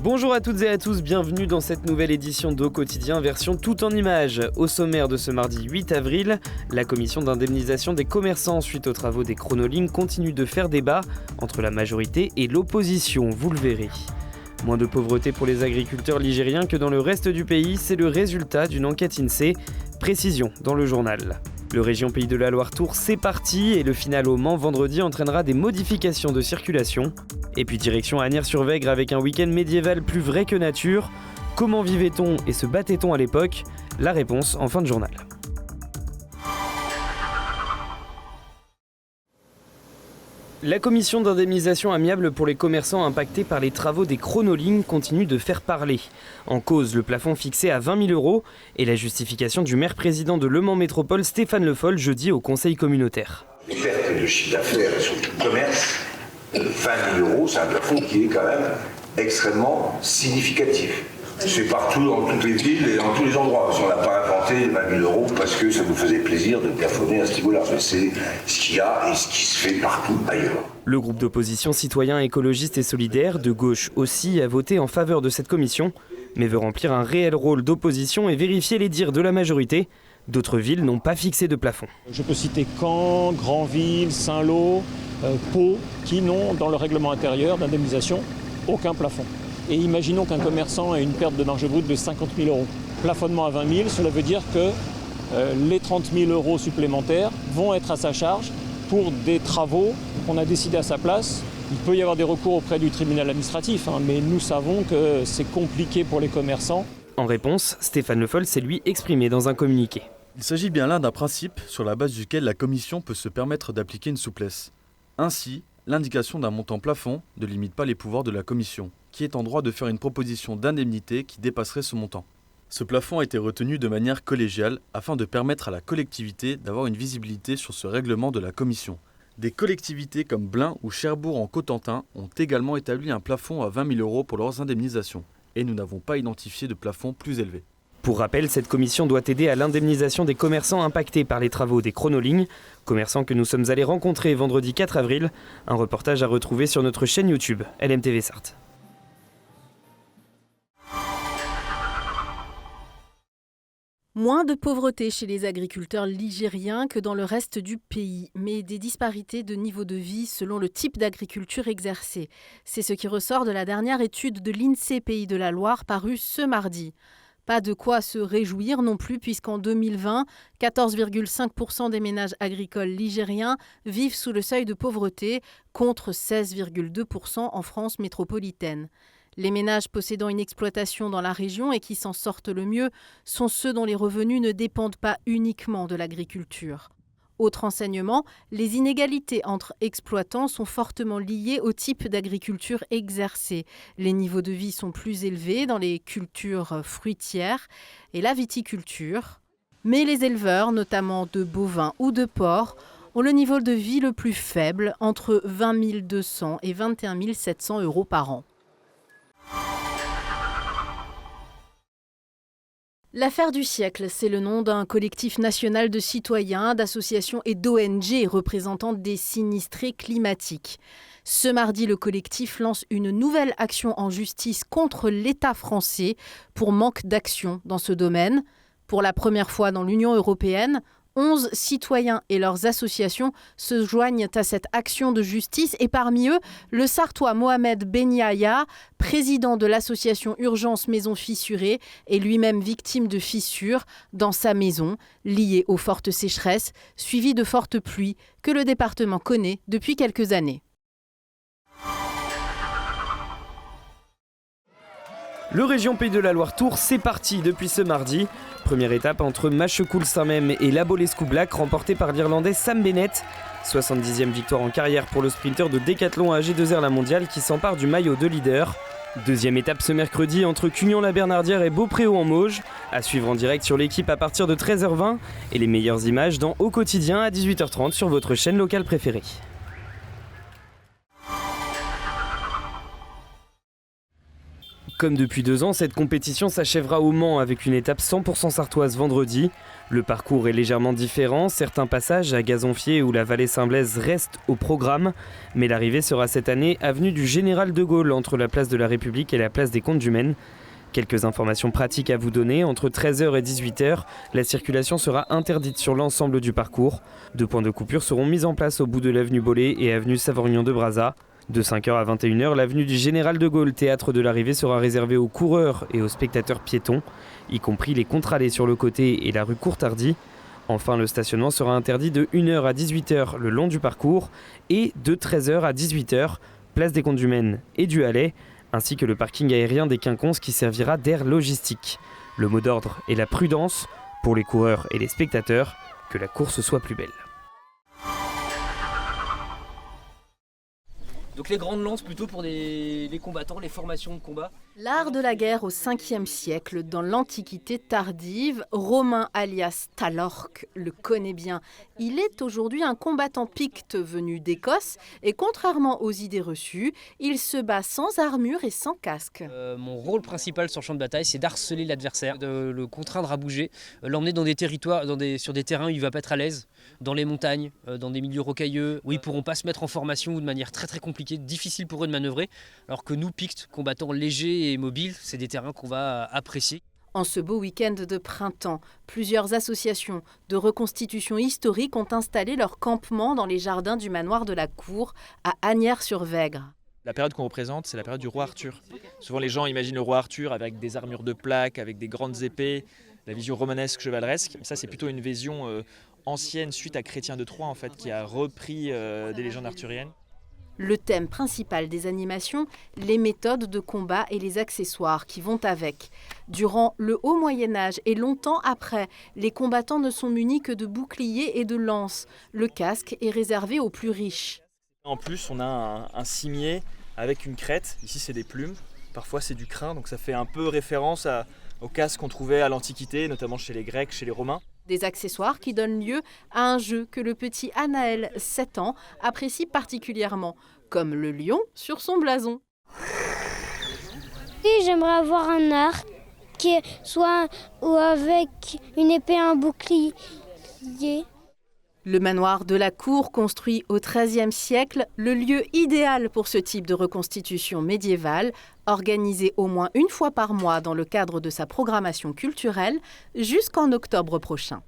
Bonjour à toutes et à tous, bienvenue dans cette nouvelle édition d'Au Quotidien, version tout en images. Au sommaire de ce mardi 8 avril, la commission d'indemnisation des commerçants suite aux travaux des chronolignes continue de faire débat entre la majorité et l'opposition, vous le verrez. Moins de pauvreté pour les agriculteurs ligériens que dans le reste du pays, c'est le résultat d'une enquête INSEE. Précision dans le journal. Le région Pays de la Loire-Tours, c'est parti et le final au Mans vendredi entraînera des modifications de circulation. Et puis direction Asnières-sur-Vègre avec un week-end médiéval plus vrai que nature. Comment vivait-on et se battait-on à l'époque ? La réponse en fin de journal. La commission d'indemnisation amiable pour les commerçants impactés par les travaux des chronolignes continue de faire parler. En cause, le plafond fixé à 20 000 € et la justification du maire-président de Le Mans Métropole, Stéphane Le Foll, jeudi au conseil communautaire. Les pertes de chiffre d'affaires et surtout de commerce, 20 000 €, c'est un plafond qui est quand même extrêmement significatif. C'est partout, dans toutes les villes et dans tous les endroits. On n'a pas inventé les 20 000 € parce que ça nous faisait plaisir de plafonner à ce niveau-là. Mais c'est ce qu'il y a et ce qui se fait partout ailleurs. Le groupe d'opposition Citoyens, Écologistes et Solidaires, de gauche aussi, a voté en faveur de cette commission, mais veut remplir un réel rôle d'opposition et vérifier les dires de la majorité. D'autres villes n'ont pas fixé de plafond. Je peux citer Caen, Granville, Saint-Lô, Pau, qui n'ont dans le règlement intérieur d'indemnisation aucun plafond. Et imaginons qu'un commerçant ait une perte de marge brute de 50 000 €. Plafonnement à 20 000, cela veut dire que les 30 000 € supplémentaires vont être à sa charge pour des travaux qu'on a décidé à sa place. Il peut y avoir des recours auprès du tribunal administratif, mais nous savons que c'est compliqué pour les commerçants. En réponse, Stéphane Le Foll s'est lui exprimé dans un communiqué. Il s'agit bien là d'un principe sur la base duquel la Commission peut se permettre d'appliquer une souplesse. Ainsi, l'indication d'un montant plafond ne limite pas les pouvoirs de la Commission, qui est en droit de faire une proposition d'indemnité qui dépasserait ce montant. Ce plafond a été retenu de manière collégiale afin de permettre à la collectivité d'avoir une visibilité sur ce règlement de la Commission. Des collectivités comme Blain ou Cherbourg en Cotentin ont également établi un plafond à 20 000 € pour leurs indemnisations, et nous n'avons pas identifié de plafond plus élevé. Pour rappel, cette commission doit aider à l'indemnisation des commerçants impactés par les travaux des chronolignes, commerçants que nous sommes allés rencontrer vendredi 4 avril. Un reportage à retrouver sur notre chaîne YouTube, LMTV Sarthe. Moins de pauvreté chez les agriculteurs ligériens que dans le reste du pays, mais des disparités de niveau de vie selon le type d'agriculture exercée. C'est ce qui ressort de la dernière étude de l'INSEE Pays de la Loire parue ce mardi. Pas de quoi se réjouir non plus puisqu'en 2020, 14,5% des ménages agricoles ligériens vivent sous le seuil de pauvreté contre 16,2% en France métropolitaine. Les ménages possédant une exploitation dans la région et qui s'en sortent le mieux sont ceux dont les revenus ne dépendent pas uniquement de l'agriculture. Autre enseignement, les inégalités entre exploitants sont fortement liées au type d'agriculture exercée. Les niveaux de vie sont plus élevés dans les cultures fruitières et la viticulture. Mais les éleveurs, notamment de bovins ou de porcs, ont le niveau de vie le plus faible, entre 20 200 et 21 700 € par an. L'affaire du siècle, c'est le nom d'un collectif national de citoyens, d'associations et d'ONG représentant des sinistrés climatiques. Ce mardi, le collectif lance une nouvelle action en justice contre l'État français pour manque d'action dans ce domaine. Pour la première fois dans l'Union européenne, 11 citoyens et leurs associations se joignent à cette action de justice et parmi eux, le Sartois Mohamed Benyaya, président de l'association Urgence Maison Fissurée et lui-même victime de fissures dans sa maison, liée aux fortes sécheresses, suivies de fortes pluies que le département connaît depuis quelques années. Le région Pays de la Loire-Tours, c'est parti depuis ce mardi. Première étape entre Machecoul-Saint-Même et Labolescu-Black, remportée par l'Irlandais Sam Bennett. 70e victoire en carrière pour le sprinter de Décathlon AG2R La Mondiale qui s'empare du maillot de leader. Deuxième étape ce mercredi entre Cugnon-la-Bernardière et Beaupréau en Mauges. À suivre en direct sur l'équipe à partir de 13h20. Et les meilleures images dans Au Quotidien à 18h30 sur votre chaîne locale préférée. Comme depuis 2 ans, cette compétition s'achèvera au Mans avec une étape 100% sartoise vendredi. Le parcours est légèrement différent, certains passages à Gazonfier ou la vallée Saint-Blaise restent au programme, mais l'arrivée sera cette année avenue du Général de Gaulle entre la place de la République et la place des Comptes du Maine. Quelques informations pratiques à vous donner, entre 13h et 18h, la circulation sera interdite sur l'ensemble du parcours. 2 points de coupure seront mis en place au bout de l'avenue Bollé et avenue Savorgnan de Brazza. De 5h à 21h, l'avenue du Général de Gaulle, théâtre de l'arrivée, sera réservée aux coureurs et aux spectateurs piétons, y compris les contre-allées sur le côté et la rue Courtardy. Enfin, le stationnement sera interdit de 1h à 18h le long du parcours et de 13h à 18h, place des Comptes du Maine et du Hallet, ainsi que le parking aérien des Quinconces qui servira d'aire logistique. Le mot d'ordre est la prudence pour les coureurs et les spectateurs, que la course soit plus belle. Donc les grandes lances plutôt pour les combattants, les formations de combat. L'art de la guerre au 5e siècle, dans l'Antiquité tardive, Romain alias Talorque le connaît bien. Il est aujourd'hui un combattant picte venu d'Écosse et contrairement aux idées reçues, il se bat sans armure et sans casque. Mon rôle principal sur le champ de bataille, c'est d'harceler l'adversaire, de le contraindre à bouger, l'emmener dans des territoires, sur des terrains où il ne va pas être à l'aise, dans les montagnes, dans des milieux rocailleux, où ils ne pourront pas se mettre en formation ou de manière très très compliquée, difficile pour eux de manœuvrer, alors que nous, pictes, combattants légers et mobiles, c'est des terrains qu'on va apprécier. En ce beau week-end de printemps, plusieurs associations de reconstitution historique ont installé leur campement dans les jardins du manoir de la Cour à Asnières-sur-Vègre. La période qu'on représente, c'est la période du roi Arthur. Souvent les gens imaginent le roi Arthur avec des armures de plaques, avec des grandes épées, la vision romanesque chevaleresque. Ça, c'est plutôt une vision ancienne suite à Chrétien de Troyes en fait, qui a repris des légendes arthuriennes. Le thème principal des animations, les méthodes de combat et les accessoires qui vont avec. Durant le Haut Moyen-Âge et longtemps après, les combattants ne sont munis que de boucliers et de lances. Le casque est réservé aux plus riches. En plus, on a un cimier avec une crête. Ici, c'est des plumes. Parfois, c'est du crin. Donc ça fait un peu référence au casque qu'on trouvait à l'Antiquité, notamment chez les Grecs, chez les Romains. Des accessoires qui donnent lieu à un jeu que le petit Anaël, 7 ans, apprécie particulièrement, comme le lion sur son blason. Oui, j'aimerais avoir un arc qui soit ou avec une épée et un bouclier. Le manoir de la Cour, construit au XIIIe siècle, le lieu idéal pour ce type de reconstitution médiévale, organisée au moins une fois par mois dans le cadre de sa programmation culturelle, jusqu'en octobre prochain.